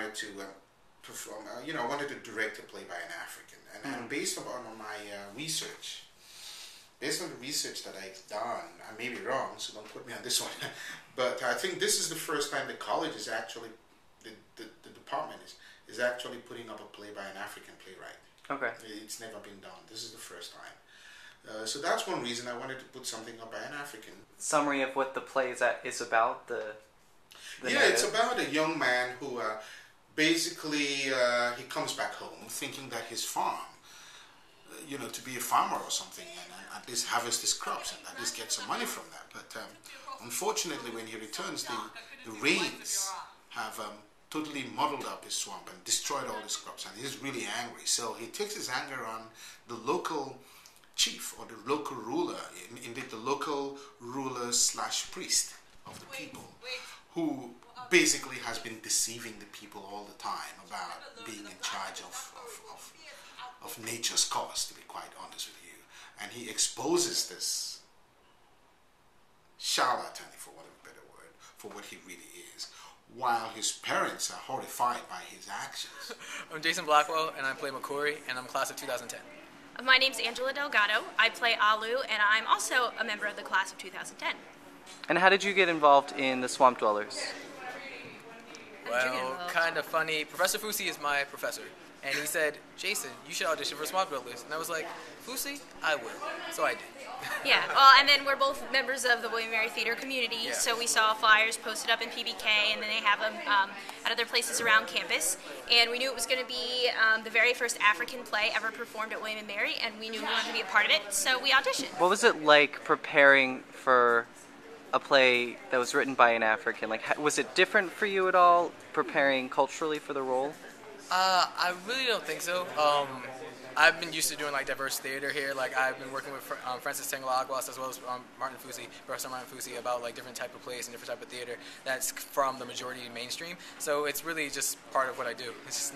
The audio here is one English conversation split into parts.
wanted to perform, I wanted to direct a play by an African. And based on my research, based on the research that I've done, I may be wrong, so don't put me on this one, but I think this is the first time the college is actually, the department is actually putting up a play by an African playwright. Okay. It's never been done. This is the first time. So that's one reason I wanted to put something up by an African. Summary of what the play is about, the yeah, it's about a young man who basically he comes back home thinking that his farm, to be a farmer or something, and at least harvest his crops and at least get some money from that. But unfortunately, when he returns, the rains have totally muddled up his swamp and destroyed all his crops, and he's really angry. So he takes his anger on the local chief or the local ruler, indeed the local ruler / priest of the people, who basically has been deceiving the people all the time about being in charge of nature's cause, to be quite honest with you. And he exposes this charlatan, for want of a better word, for what he really is, while his parents are horrified by his actions. I'm Jason Blackwell, and I play McCory, and I'm class of 2010. My name's Angela Delgado. I play Alu, and I'm also a member of the class of 2010. And how did you get involved in the Swamp Dwellers? Well, kind of funny. Professor Fusi is my professor, and he said, Jason, you should audition for Swamp Dwellers. And I was like, Fusi, I will. So I did. Yeah, well, and then we're both members of the William & Mary Theater community, Yeah. So we saw flyers posted up in PBK, and then they have them at other places around campus. And we knew it was going to be the very first African play ever performed at William & Mary, and we knew we wanted to be a part of it, so we auditioned. What was it like preparing for a play that was written by an African? Like, was it different for you at all, preparing culturally for the role? I really don't think so. I've been used to doing like diverse theater here. Like I've been working with Francis Tengala-Aguas as well as Martin Fusi, Professor Martin Fusi, about like different type of plays and different type of theater that's from the majority mainstream. So it's really just part of what I do. It's just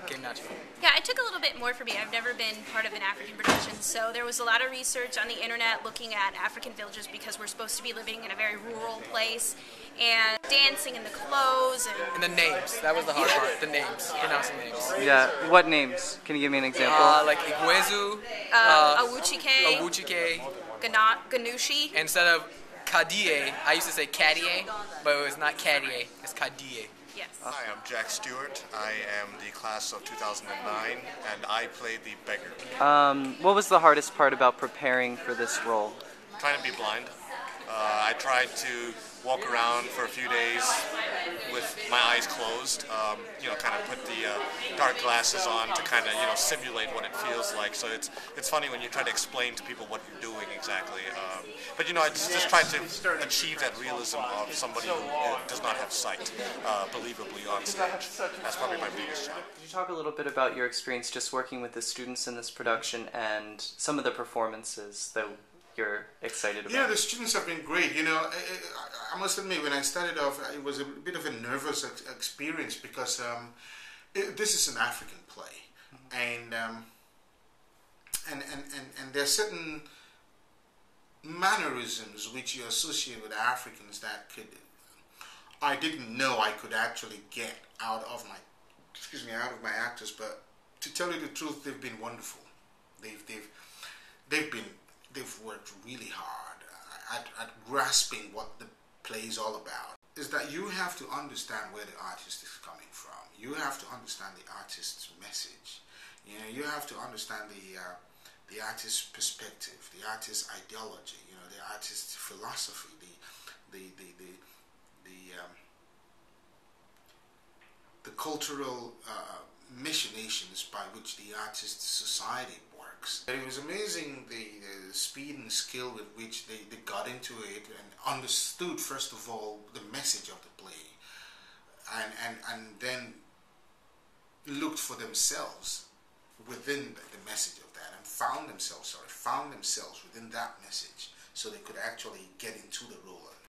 came naturally. Yeah, it took a little bit more for me. I've never been part of an African production, so there was a lot of research on the internet looking at African villages because we're supposed to be living in a very rural place, and dancing in the clothes And the names. That was the hard part. The names. Pronouncing names. Yeah, what names? Can you give me an example? Like Igwezu, Awuchike, Ganushi. Instead of Kadie, I used to say Kadie, but it was not Kadie, it's Kadie. Yes. Hi, I'm Jack Stewart. I am the class of 2009, and I play the beggar. What was the hardest part about preparing for this role? Trying to be blind. I tried to walk around for a few days with my eyes closed, kind of put the dark glasses on to kind of, simulate what it feels like. So it's funny when you try to explain to people what you're doing exactly. But I just tried to achieve that realism of somebody who does not have sight, believably on stage. That's probably my biggest challenge. Could you talk a little bit about your experience just working with the students in this production and some of the performances that you're excited about? Yeah, the students have been great. I must admit, when I started off, it was a bit of a nervous experience because this is an African play, and there are certain mannerisms which you associate with Africans that I didn't know I could actually get out of my actors. But to tell you the truth, they've been wonderful. They've worked really hard at grasping what the play is all about. Is that you have to understand where the artist is coming from. You have to understand the artist's message. You have to understand the artist's perspective, the artist's ideology, the artist's philosophy, the cultural machinations by which the artist's society works. It was amazing the speed and skill with which they got into it and understood, first of all, the message of the play, and then looked for themselves within the message of that and found themselves within that message so they could actually get into the role